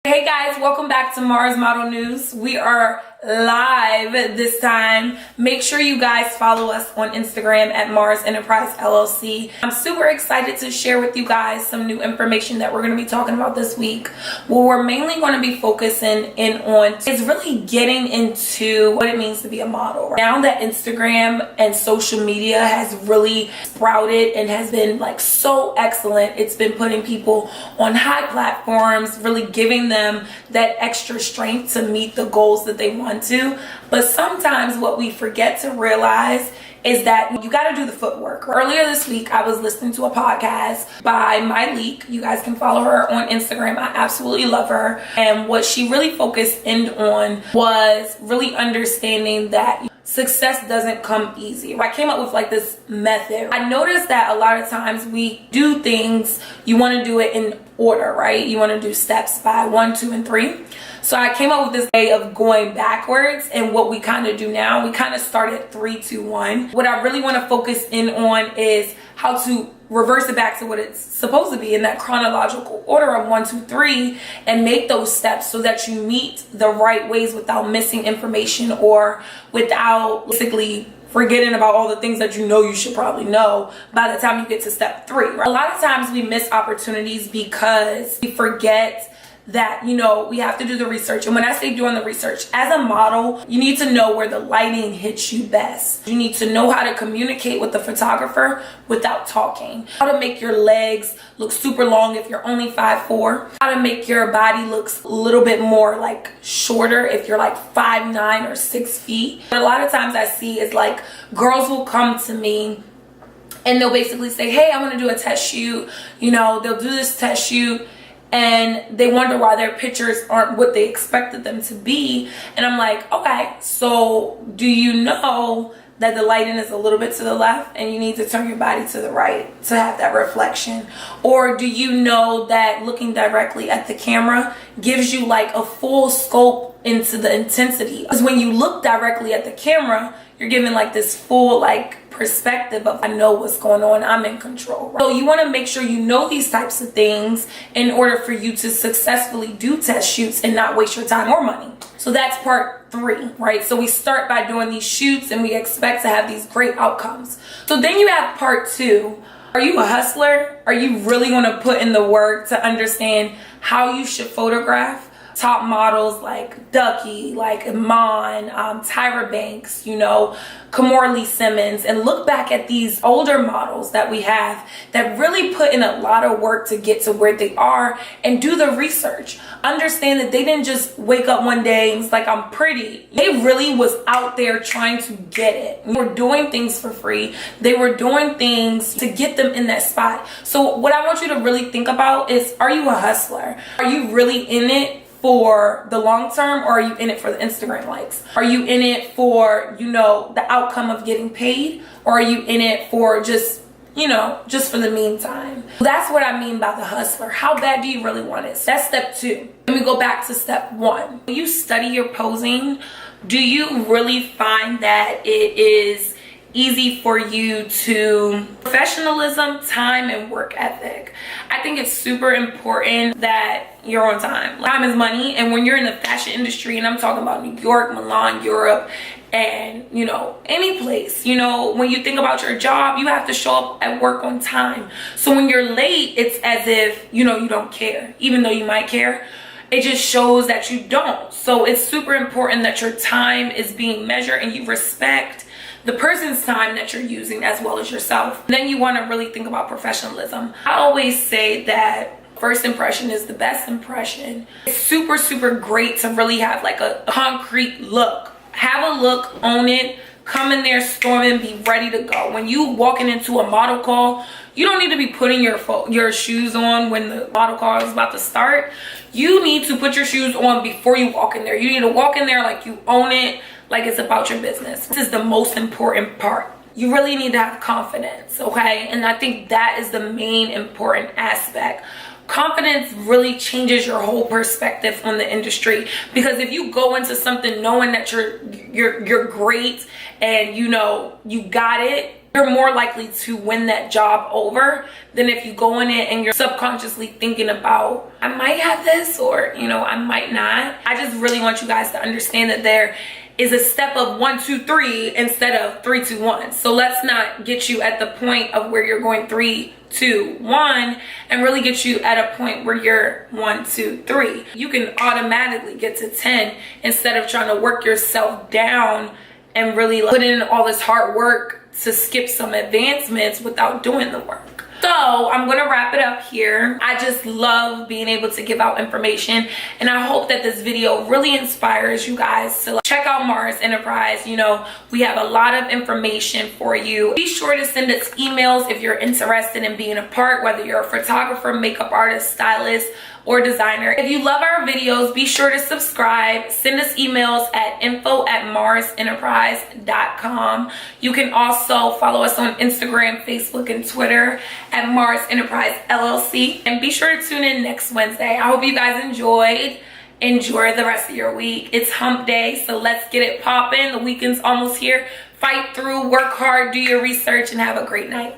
Hey guys, welcome back to MARZ Model News. We are live this time. Make sure you guys follow us on Instagram at MARZ Enterprise LLC. I'm super excited to share with you guys some new information that we're going to be talking about this week. What we're mainly going to be focusing in on is really getting into what it means to be a model. Now that Instagram and social media has really sprouted and has been like so excellent, it's been putting people on high platforms, really giving them that extra strength to meet the goals that they want to. But sometimes what we forget to realize is that you got to do the footwork. Earlier this week, I was listening to a podcast by My Leak. You guys can follow her on Instagram. I absolutely love her. And what she really focused in on was really understanding that success doesn't come easy. I came up with like this method. I noticed that a lot of times we do things, you want to do it in order, right? You want to do steps by 1, 2, and 3. So I came up with this way of going backwards, and what we kind of do now, we kind of start at 3, 2, 1. What I really want to focus in on is how to reverse it back to what it's supposed to be in that chronological order of 1, 2, 3, and make those steps so that you meet the right ways without missing information or without basically forgetting about all the things that you know you should probably know by the time you get to step 3. Right? A lot of times we miss opportunities because we forget that, you know, we have to do the research. And when I say doing the research, as a model, you need to know where the lighting hits you best. You need to know how to communicate with the photographer without talking. How to make your legs look super long if you're only 5'4". How to make your body look a little bit more like shorter if you're like 5'9" or 6 feet. But a lot of times I see is like girls will come to me and they'll basically say, hey, I want to do a test shoot. You know, they'll do this test shoot and they wonder why their pictures aren't what they expected them to be. And I'm like, okay, so do you know that the lighting is a little bit to the left and you need to turn your body to the right to have that reflection? Or do you know that looking directly at the camera gives you like a full scope into the intensity? Because when you look directly at the camera, you're given like this full like perspective of I know what's going on, I'm in control. Right? So you want to make sure you know these types of things in order for you to successfully do test shoots and not waste your time or money. So that's part 3, right? So we start by doing these shoots and we expect to have these great outcomes. So then you have part 2. Are you a hustler? Are you really going to put in the work to understand how you should photograph top models like Ducky, like Iman, Tyra Banks, you know, Kamora Lee Simmons, and look back at these older models that we have that really put in a lot of work to get to where they are, and do the research. Understand that they didn't just wake up one day and it's like, I'm pretty. They really was out there trying to get it. They were doing things for free. They were doing things to get them in that spot. So what I want you to really think about is, are you a hustler? Are you really in it for the long term, or are you in it for the Instagram likes? Are you in it for, you know, the outcome of getting paid? Or are you in it for just, you know, just for the meantime? That's what I mean by the hustler. How bad do you really want it? That's step 2. Let me go back to step 1. When you study your posing, do you really find that it is easy for you to professionalism, time, and work ethic? I think it's super important that you're on time. Time is money, and when you're in the fashion industry, and I'm talking about New York, Milan, Europe, and you know, any place, you know, when you think about your job, you have to show up at work on time. So when you're late, it's as if, you know, you don't care, even though you might care. It just shows that you don't. So it's super important that your time is being measured and you respect the person's time that you're using as well as yourself. Then you want to really think about professionalism. I always say that first impression is the best impression. It's super, super great to really have like a concrete look. Have a look, own it, come in there, storm and be ready to go. When you walking into a model call, you don't need to be putting your shoes on when the model call is about to start. You need to put your shoes on before you walk in there. You need to walk in there like you own it, like it's about your business. This is the most important part. You really need to have confidence, okay? And I think that is the main important aspect. Confidence really changes your whole perspective on the industry, because if you go into something knowing that you're great and you know you got it, you're more likely to win that job over than if you go in it and you're subconsciously thinking about, I might have this, or I might not. I just really want you guys to understand that there is a step of 1, 2, 3 instead of 3, 2, 1. So let's not get you at the point of where you're going 3, 2, 1 and really get you at a point where you're 1, 2, 3. You can automatically get to 10 instead of trying to work yourself down and really put in all this hard work to skip some advancements without doing the work. So I'm gonna wrap it up here. I just love being able to give out information, and I hope that this video really inspires you guys to check out MARZ Enterprise. We have a lot of information for you. Be sure to send us emails if you're interested in being a part, whether you're a photographer, makeup artist, stylist, or designer. If you love our videos, be sure to subscribe. Send us emails at info@marzenterprise.com. You can also follow us on Instagram, Facebook, and Twitter at MARZ Enterprise LLC. And be sure to tune in next Wednesday. I hope you guys enjoyed. Enjoy the rest of your week. It's hump day, so let's get it popping. The weekend's almost here. Fight through, work hard, do your research, and have a great night.